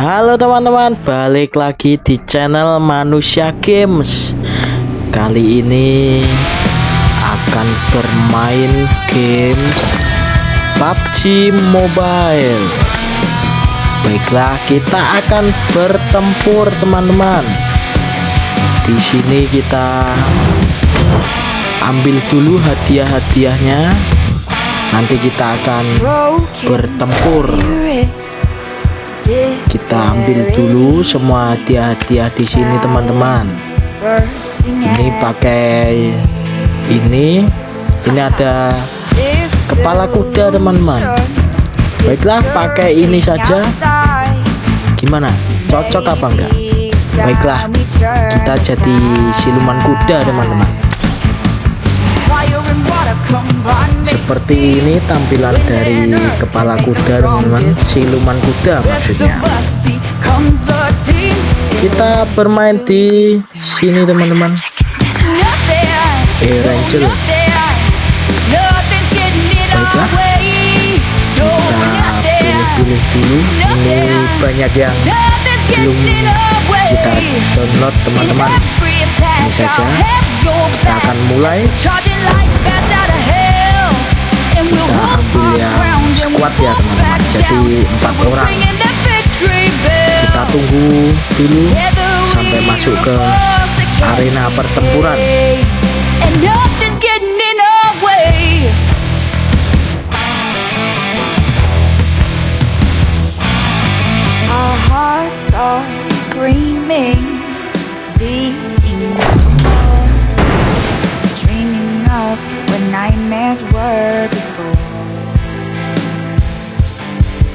Halo teman-teman, balik lagi di channel Manusia Games. Kali ini akan bermain games PUBG Mobile. Baiklah, kita akan bertempur teman-teman. Di sini kita ambil dulu hadiah-hadiahnya. Nanti kita akan bertempur. Kita ambil dulu semua hadiah-hadiah di sini teman-teman. Ini pakai ini ada kepala kuda teman-teman. Baiklah, pakai ini saja. Gimana? Cocok apa enggak? Baiklah, kita jadi siluman kuda teman-teman. Seperti ini tampilan dari kepala kuda teman-teman, siluman kuda maksudnya. Kita bermain di sini teman-teman. Ranger. Baiklah, kita pilih-pilih dulu. Ini banyak yang belum kita download teman-teman. Ini saja. Kita akan mulai. Kita ambil yang squad ya teman-teman, jadi 4 orang. Kita tunggu dulu sampai masuk ke arena pertempuran. Our hearts are screaming, beating dreaming up when nightmares were before.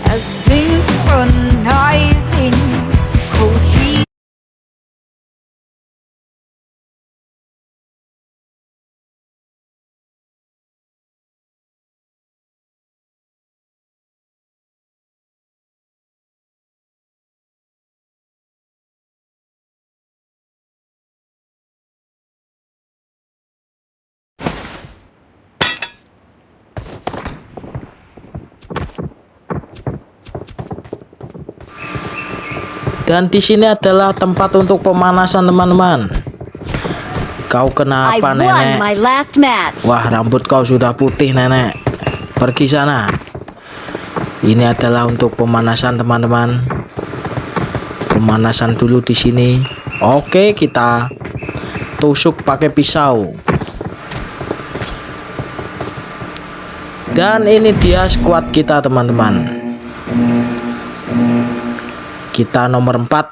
A synchronizing cohesion. Dan di sini adalah tempat untuk pemanasan teman-teman. Kau kenapa nenek? Wah, rambut kau sudah putih nenek. Pergi sana. Ini adalah untuk pemanasan teman-teman. Pemanasan dulu di sini. Oke, kita tusuk pakai pisau. Dan ini dia squad kita teman-teman. Kita nomor 4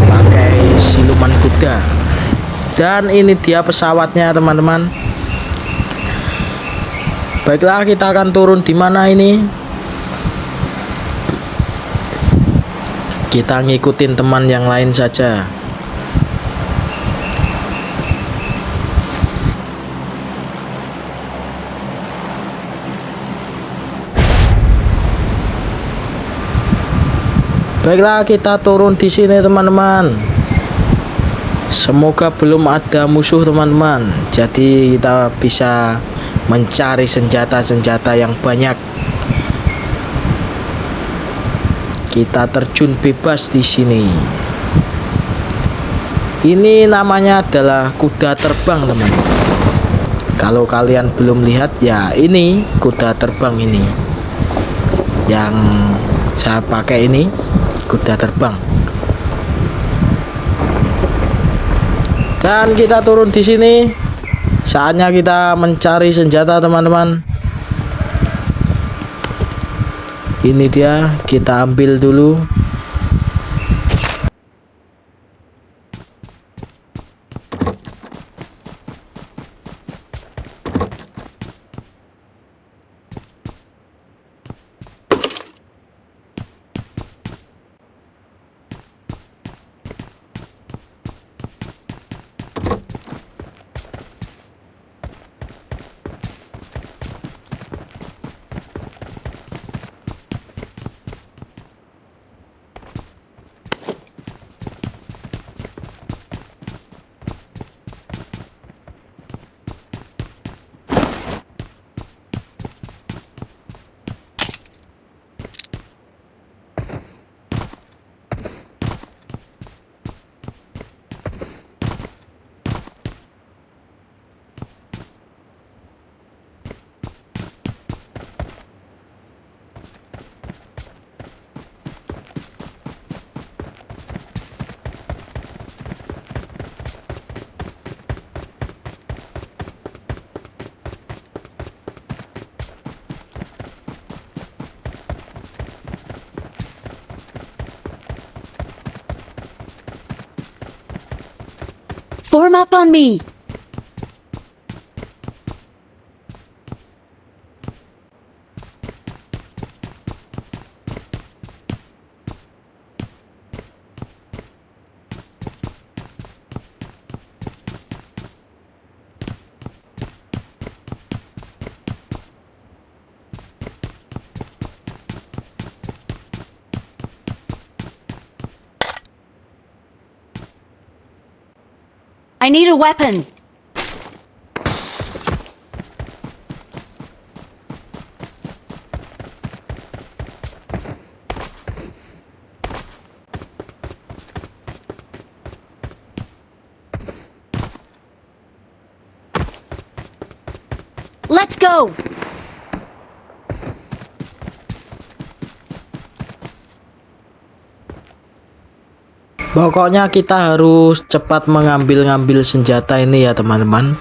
pakai siluman kuda. Dan ini dia pesawatnya teman-teman. Baiklah, kita akan turun di mana ini? Kita ngikutin teman yang lain saja. Baiklah, kita turun di sini teman-teman. Semoga belum ada musuh teman-teman. Jadi kita bisa mencari senjata-senjata yang banyak. Kita terjun bebas di sini. Ini namanya adalah kuda terbang teman-teman. Kalau kalian belum lihat ya, ini kuda terbang ini. Yang saya pakai ini kuda terbang. Dan kita turun di sini. Saatnya kita mencari senjata teman-teman. Ini dia, kita ambil dulu. Form up on me. I need a weapon. Let's go. Pokoknya kita harus cepat mengambil senjata ini ya teman-teman,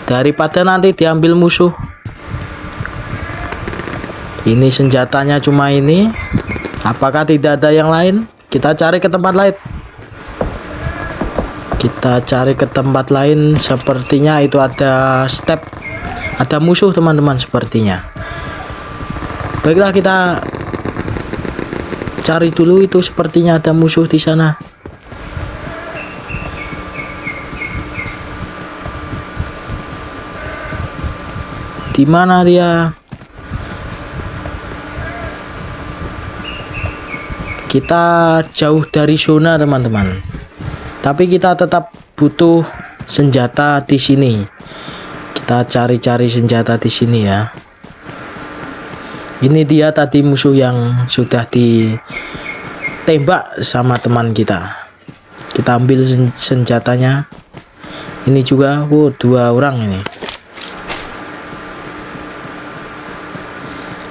daripada nanti diambil musuh. Ini senjatanya cuma ini. Apakah tidak ada yang lain? Kita cari ke tempat lain. Kita cari ke tempat lain. Sepertinya itu ada step, ada musuh teman-teman sepertinya. Baiklah, kita cari dulu, itu sepertinya ada musuh di sana. Di mana dia? Kita jauh dari zona teman-teman, tapi kita tetap butuh senjata di sini. Kita cari-cari senjata di sini ya. Ini dia tadi musuh yang sudah ditembak sama teman kita. Kita ambil senjatanya. Ini juga, dua orang ini.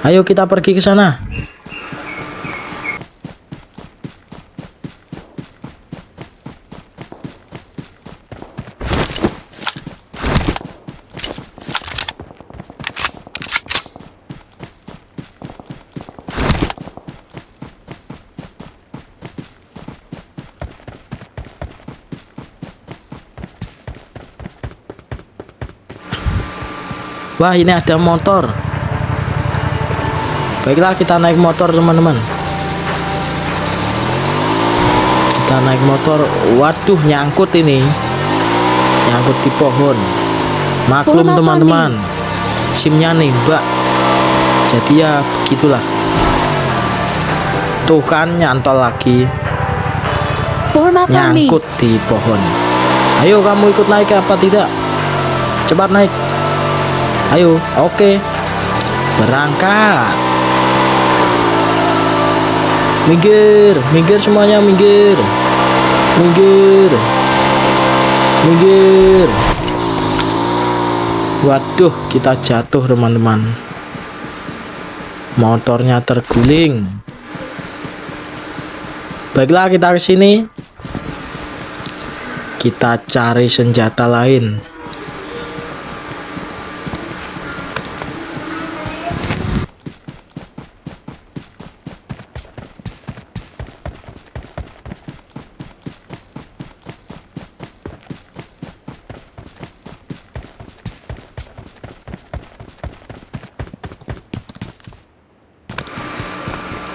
Ayo kita pergi ke sana. Wah, ini ada motor. Baiklah, kita naik motor teman-teman. Kita naik motor. Waduh, nyangkut ini. Nyangkut di pohon. Maklum teman-teman, SIM-nya nembak. Jadi ya begitulah. Tuh kan nyantol lagi. Nyangkut di pohon. Ayo kamu ikut naik apa tidak? Cepat naik. Ayo, oke. Berangkat. Minggir, minggir semuanya, minggir. Minggir. Minggir. Waduh, kita jatuh teman-teman. Motornya terguling. Baiklah, kita ke sini. Kita cari senjata lain.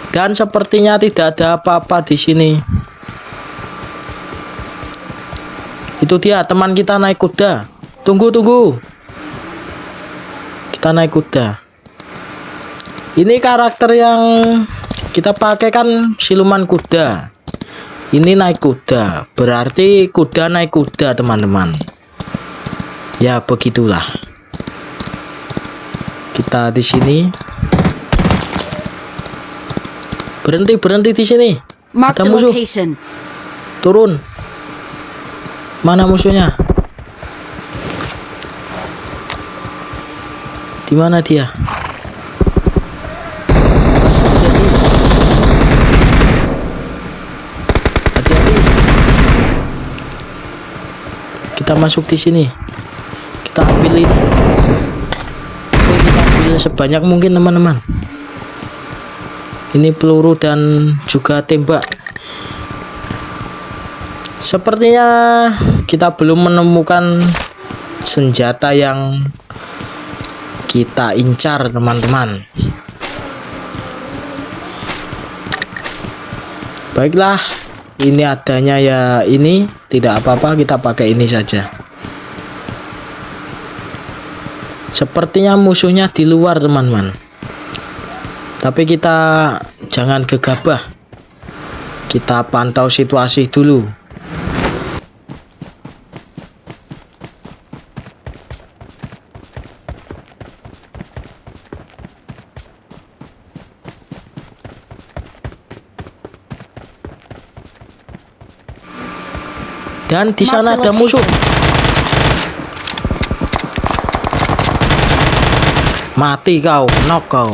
Dan sepertinya tidak ada apa-apa di sini. Itu dia teman kita naik kuda. Tunggu. Kita naik kuda. Ini karakter yang kita pakai kan siluman kuda. Ini naik kuda. Berarti kuda naik kuda teman-teman. Ya begitulah. Kita di sini. Berhenti di sini. Ada musuh. Turun. Mana musuhnya? Di mana dia? Hati-hati. Kita masuk di sini. Kita ambil ini. Oke, kita ambil sebanyak mungkin teman-teman. Ini peluru dan juga tembak. Sepertinya kita belum menemukan senjata yang kita incar, teman-teman. Baiklah, ini adanya ya ini, tidak apa-apa, kita pakai ini saja. Sepertinya musuhnya di luar, teman-teman. Tapi kita jangan gegabah. Kita pantau situasi dulu. Dan di sana ada musuh. Mati kau, knock kau.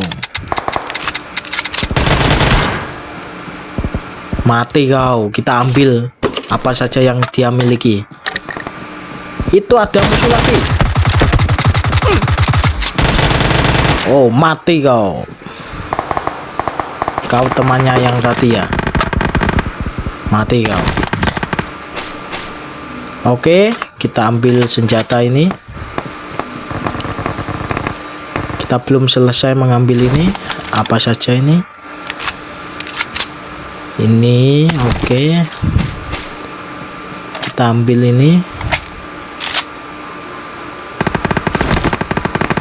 Mati kau, kita ambil apa saja yang dia miliki. Itu ada musuh lagi. Oh, mati kau. Kau temannya yang tadi ya. Mati kau. Oke, kita ambil senjata ini. Kita belum selesai mengambil ini. Apa saja ini? Ini, oke. Kita ambil ini.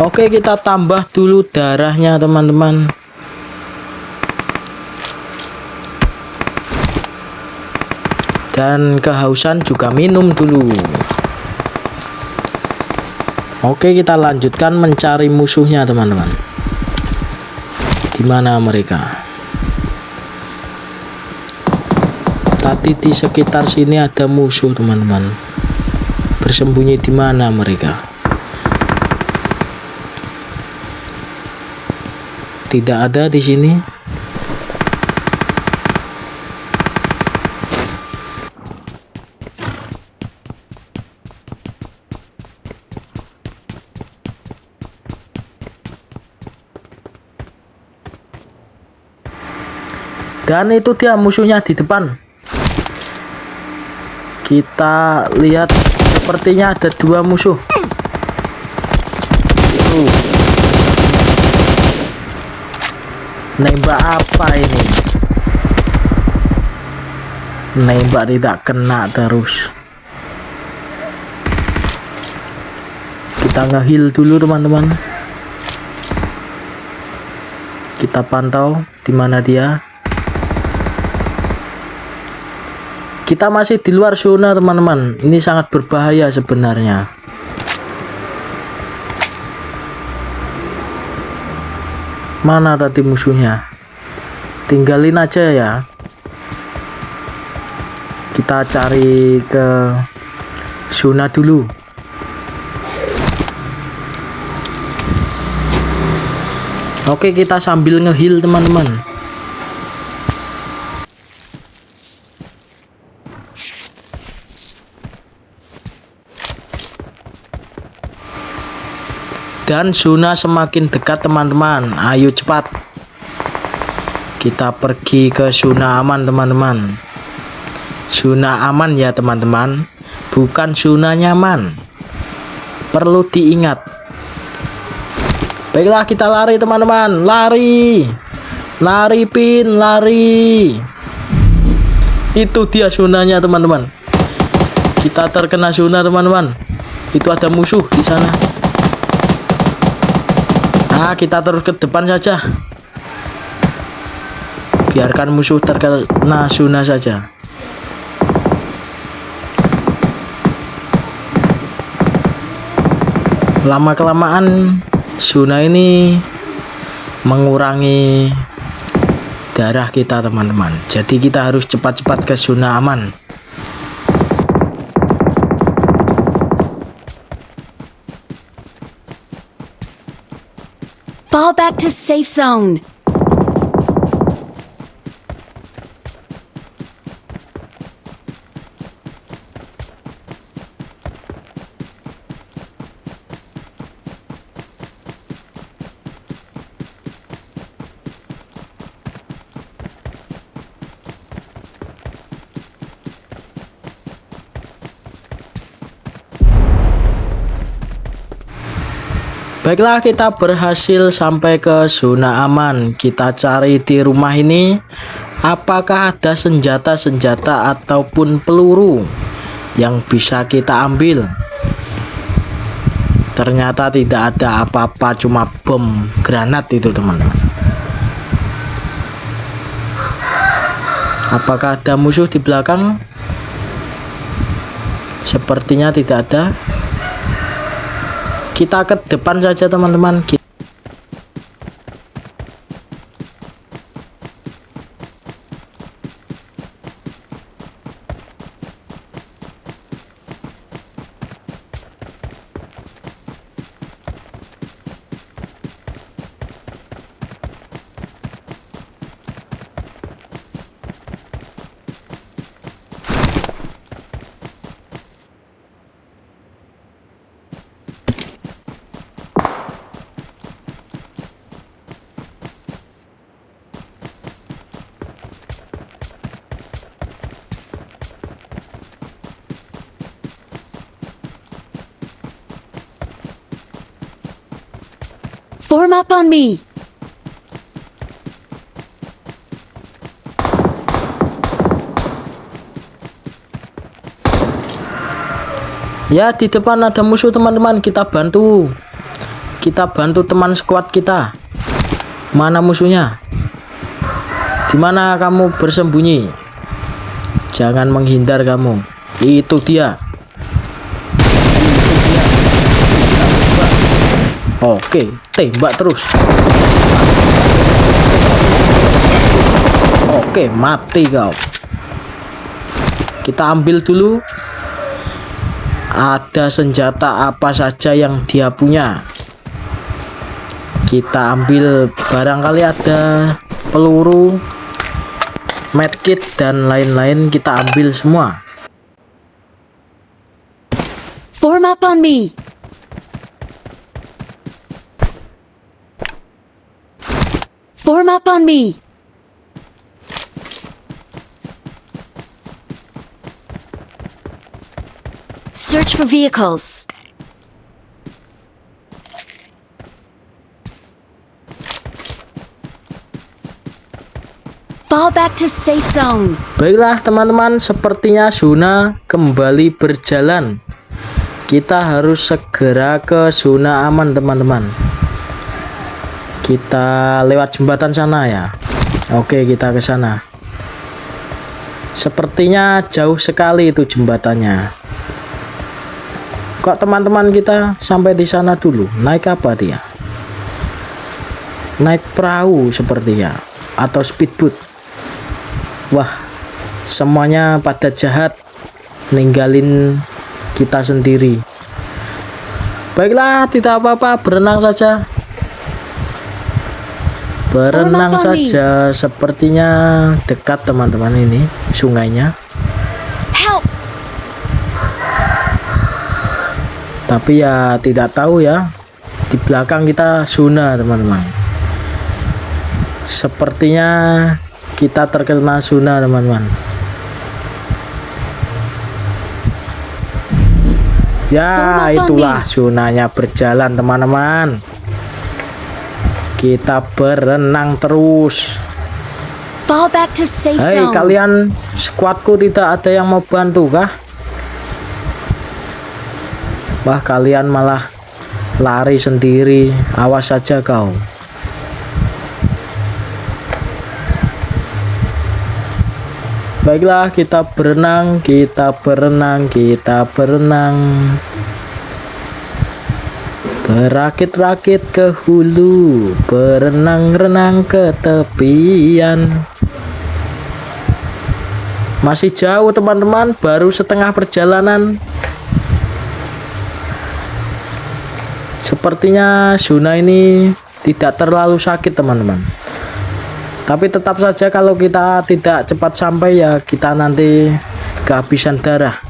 Oke, kita tambah dulu darahnya, teman-teman. Dan kehausan juga minum dulu. Oke, kita lanjutkan mencari musuhnya, teman-teman. Di mana mereka? Tadi di sekitar sini ada musuh, teman-teman. Bersembunyi di mana mereka? Tidak ada di sini. Dan itu dia musuhnya di depan. Kita lihat, sepertinya ada dua musuh. Nembak apa ini? Nembak tidak kena terus. Kita nge-heal dulu, teman-teman. Kita pantau di mana dia. Kita masih di luar zona, teman-teman. Ini sangat berbahaya sebenarnya. Mana tadi musuhnya? Tinggalin aja ya. Kita cari ke zona dulu. Oke, kita sambil nge-heal, teman-teman. Dan zona semakin dekat, teman-teman. Ayo cepat. Kita pergi ke zona aman, teman-teman. Zona aman ya, teman-teman. Bukan zona nyaman. Perlu diingat. Baiklah, kita lari, teman-teman. Lari. Lari, Pin. Lari. Itu dia zonanya, teman-teman. Kita terkena zona, teman-teman. Itu ada musuh di sana. Nah, kita terus ke depan saja. Biarkan musuh terkena zona saja. Lama-kelamaan zona ini mengurangi darah kita, teman-teman. Jadi kita harus cepat-cepat ke zona aman. Fall back to safe zone. Baiklah, kita berhasil sampai ke zona aman. Kita cari di rumah ini apakah ada senjata-senjata ataupun peluru yang bisa kita ambil. Ternyata tidak ada apa-apa, cuma bom granat itu teman-teman. Apakah ada musuh di belakang? Sepertinya tidak ada. Kita ke depan saja teman-teman. Form up on me. Ya, di depan ada musuh teman-teman. Kita bantu teman squad kita. Mana musuhnya? Di mana kamu bersembunyi? Jangan menghindar kamu. Itu dia. Oke, tembak terus. Oke, mati kau. Kita ambil dulu. Ada senjata apa saja yang dia punya. Kita ambil, barangkali ada peluru, medkit dan lain-lain. Kita ambil semua. Form up on me. Form up on me. Search for vehicles. Fall back to safe zone. Baiklah teman-teman, sepertinya zona kembali berjalan. Kita harus segera ke zona aman teman-teman. Kita lewat jembatan sana ya. Oke, kita ke sana. Sepertinya jauh sekali itu jembatannya. Kok teman-teman kita sampai di sana dulu? Naik apa dia? Naik perahu sepertinya, atau speedboat. Wah, semuanya pada jahat, ninggalin kita sendiri. Baiklah, tidak apa-apa, berenang saja. Berenang saja, sepertinya dekat teman-teman ini sungainya. Help. Tapi ya tidak tahu ya. Di belakang kita zona teman-teman. Sepertinya kita terkena zona teman-teman. Ya, itulah zonanya berjalan teman-teman. Kita berenang terus. Fall back to safe Hei zone. kalian, skuadku tidak ada yang mau bantu kah? Wah, kalian malah lari sendiri. Awas saja kau. Baiklah, kita berenang, kita berenang, kita berenang. Berakit-rakit ke hulu, berenang-renang ke tepian. Masih jauh teman-teman, baru setengah perjalanan. Sepertinya zona ini tidak terlalu sakit teman-teman. Tapi tetap saja kalau kita tidak cepat sampai ya kita nanti kehabisan darah.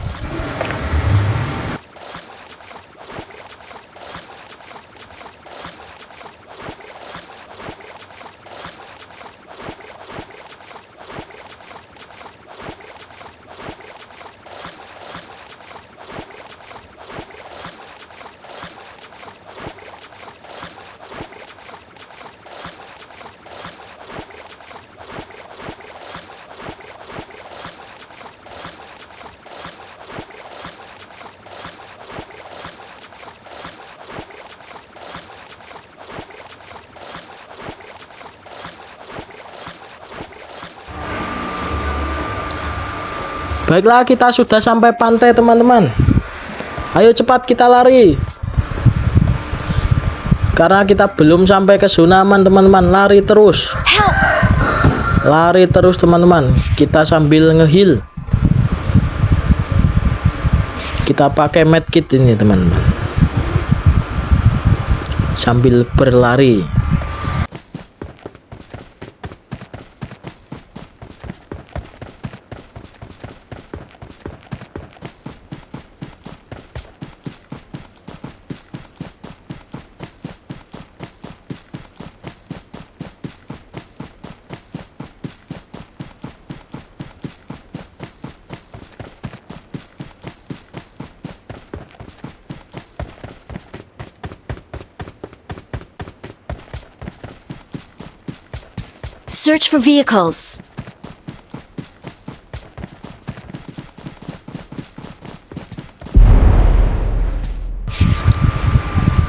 Baiklah, kita sudah sampai pantai teman-teman. Ayo cepat kita lari. Karena kita belum sampai ke zona aman teman-teman. Lari terus. Help! Lari terus teman-teman. Kita sambil ngeheal. Kita pakai medkit ini teman-teman. Sambil berlari. Search for vehicles.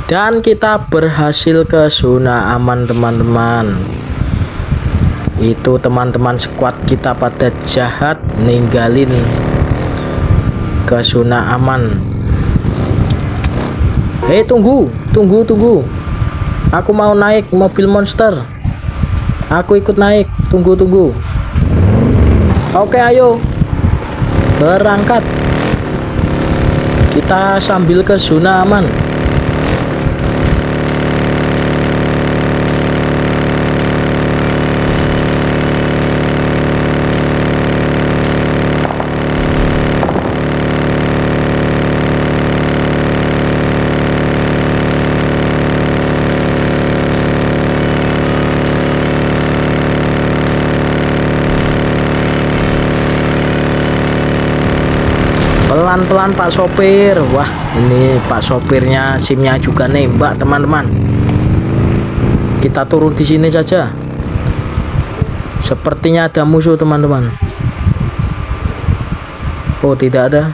Dan kita berhasil ke zona aman teman-teman. Itu teman-teman squad kita pada jahat ninggalin ke zona aman. Hei, tunggu. Aku mau naik mobil monster. Aku ikut naik. Tunggu. Oke, ayo berangkat. Kita sambil ke zona aman. Pelan-pelan Pak Sopir. Wah, ini Pak Sopirnya SIM-nya juga nembak teman-teman. Kita turun di sini saja. Sepertinya ada musuh teman-teman. Oh, tidak ada.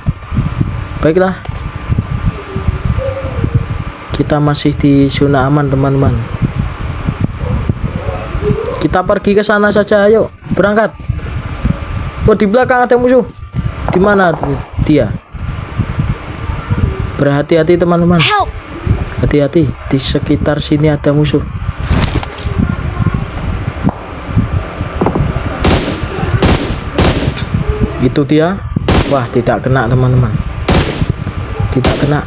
Baiklah. Kita masih di zona aman teman-teman. Kita pergi ke sana saja, ayo berangkat. Oh, di belakang ada musuh. Di mana dia? Berhati-hati teman-teman. Help! Hati-hati, di sekitar sini ada musuh. Itu dia. Wah, tidak kena teman-teman. Tidak kena.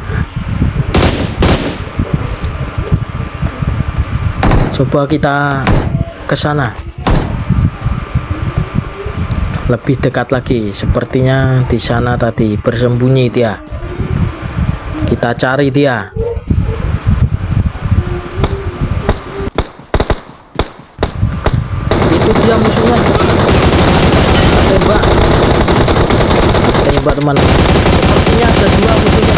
Coba kita ke sana. Lebih dekat lagi. Sepertinya di sana tadi bersembunyi dia. Kita cari dia. Itu dia musuhnya. Tembak teman. Sepertinya ada dua musuhnya.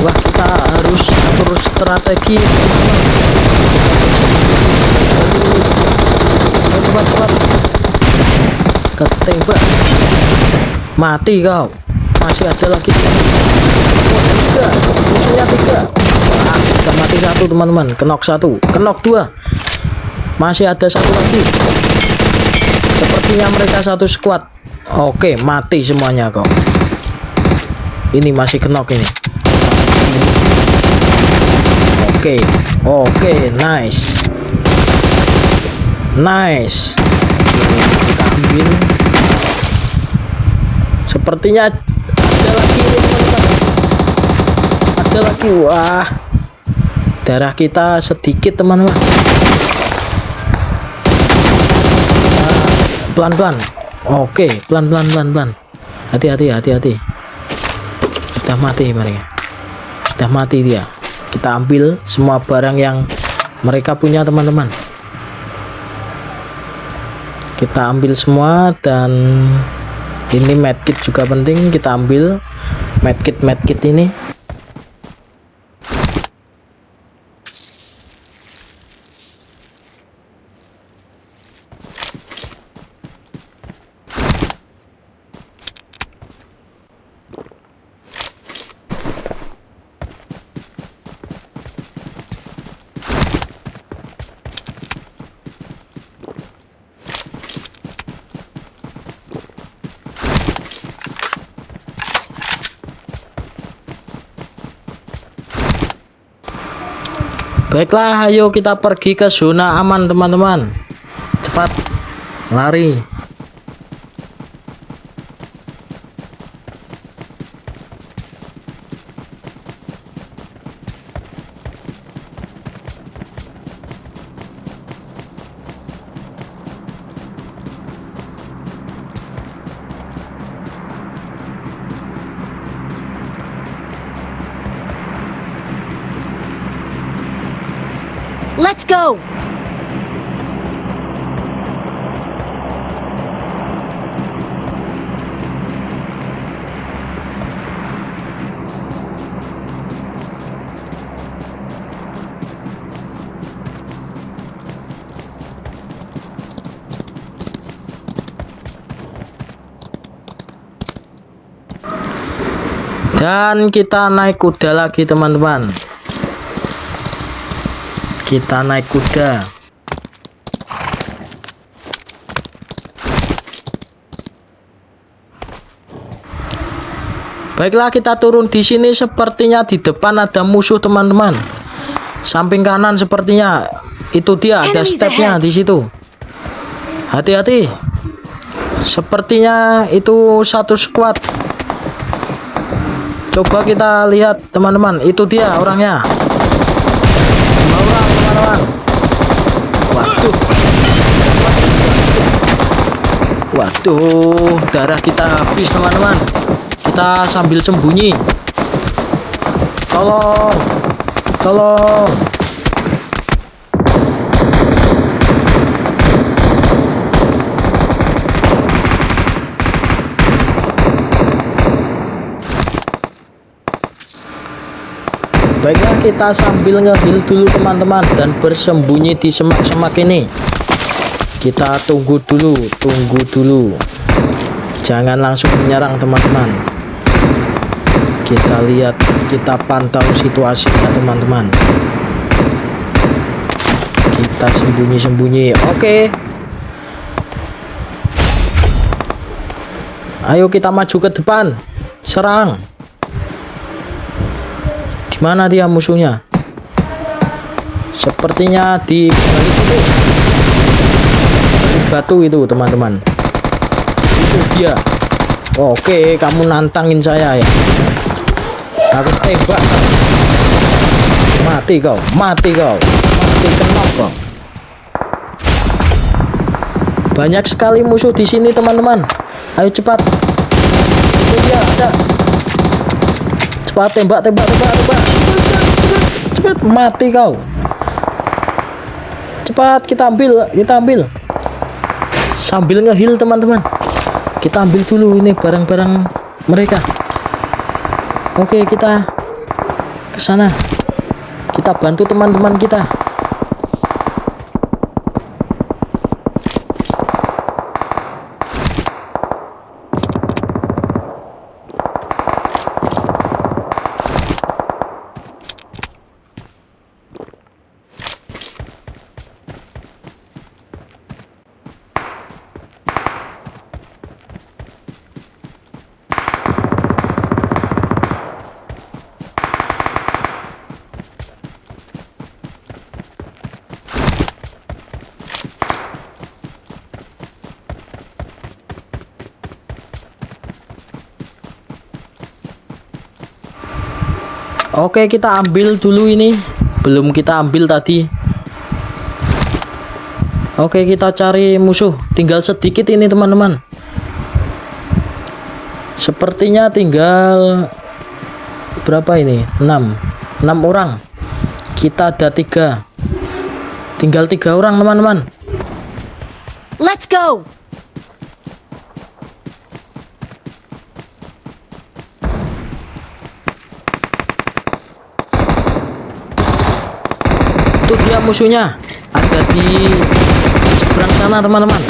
Wah, kita harus atur strategi teman-teman. Cepat. Ketembak. Mati kau. Masih ada lagi teman-teman. Musuhnya 3. Wah, kita mati 1 teman-teman. Kenok 1, kenok 2. Masih ada 1 lagi. Sepertinya mereka satu squad. Oke, mati semuanya kok. Ini masih kenok ini. Oke, nice. Kita ambil. Sepertinya ada lagi teman-teman. Ada lagi. Wah, darah kita sedikit teman-teman. Pelan-pelan. Oke, pelan-pelan. Hati-hati. Sudah mati mereka. Sudah mati dia. Kita ambil semua barang yang mereka punya teman-teman. Kita ambil semua. Dan ini medkit juga penting. Kita ambil medkit ini. Baiklah, ayo kita pergi ke zona aman teman-teman. Cepat lari. Let's go! Dan kita naik kuda lagi teman-teman. Kita naik kuda. Baiklah, kita turun di sini. Sepertinya di depan ada musuh teman-teman. Samping kanan sepertinya itu dia ada stepnya di situ. Hati-hati. Sepertinya itu satu squad. Coba kita lihat teman-teman, itu dia orangnya. Dua orang teman-teman. Waduh. Waduh, darah kita habis teman-teman. Kita sambil sembunyi. Tolong. Tolong. Baiklah, kita sambil nge-heal dulu teman-teman dan bersembunyi di semak-semak ini. Kita tunggu dulu. Jangan langsung menyerang teman-teman. Kita lihat, kita pantau situasinya teman-teman. Kita sembunyi-sembunyi. Oke. Ayo kita maju ke depan. Serang. Mana dia musuhnya? Sepertinya di balik itu. Di batu itu teman-teman. Itu dia. Oke, kamu nantangin saya ya. Aku tembak. Mati kau. Mati kenop kau. Banyak sekali musuh di sini teman-teman. Ayo cepat. Itu dia ada. Cepat tembak. Cepat, mati kau. Cepat kita ambil. Sambil nge-heal teman-teman. Kita ambil dulu ini barang-barang mereka. Oke, kita ke sana. Kita bantu teman-teman kita. Oke, kita ambil dulu ini. Belum kita ambil tadi. Oke, kita cari musuh. Tinggal sedikit ini teman-teman. Sepertinya tinggal berapa ini? 6 orang. Kita ada 3. Tinggal 3 orang teman-teman. Let's go! Itu dia musuhnya, ada di seberang sana teman-teman.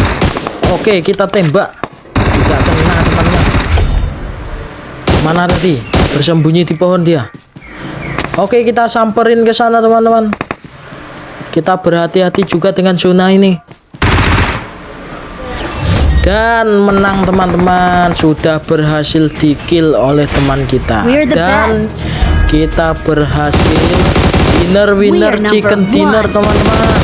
Oke, kita tembak. Tidak kena teman-teman. Mana tadi? Bersembunyi di pohon dia. Oke, kita samperin ke sana teman-teman. Kita berhati-hati juga dengan zona ini. Dan menang teman-teman. Sudah berhasil di kill oleh teman kita. We're the Dan best. kita berhasil Winner We are number chicken dinner one. teman-teman.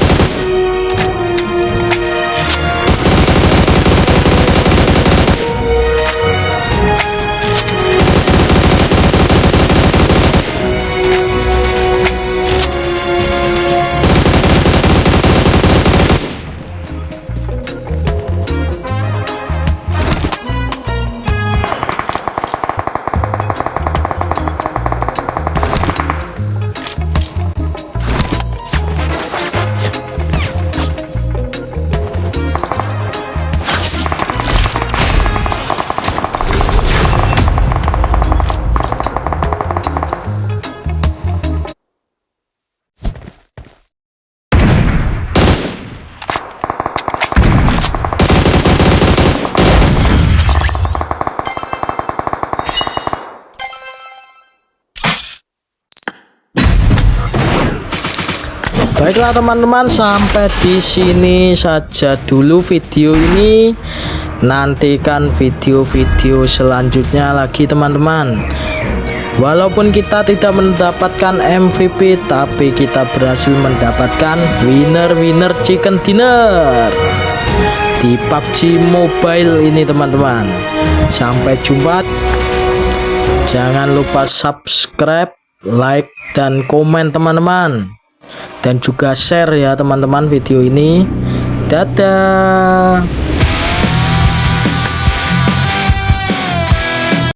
Baiklah teman-teman, sampai di sini saja dulu video ini. Nantikan video-video selanjutnya lagi teman-teman. Walaupun kita tidak mendapatkan MVP, tapi kita berhasil mendapatkan winner chicken dinner di PUBG Mobile ini teman-teman. Sampai jumpa. Jangan lupa subscribe, like, dan komen teman-teman. Dan juga share ya teman-teman video ini. Dadah.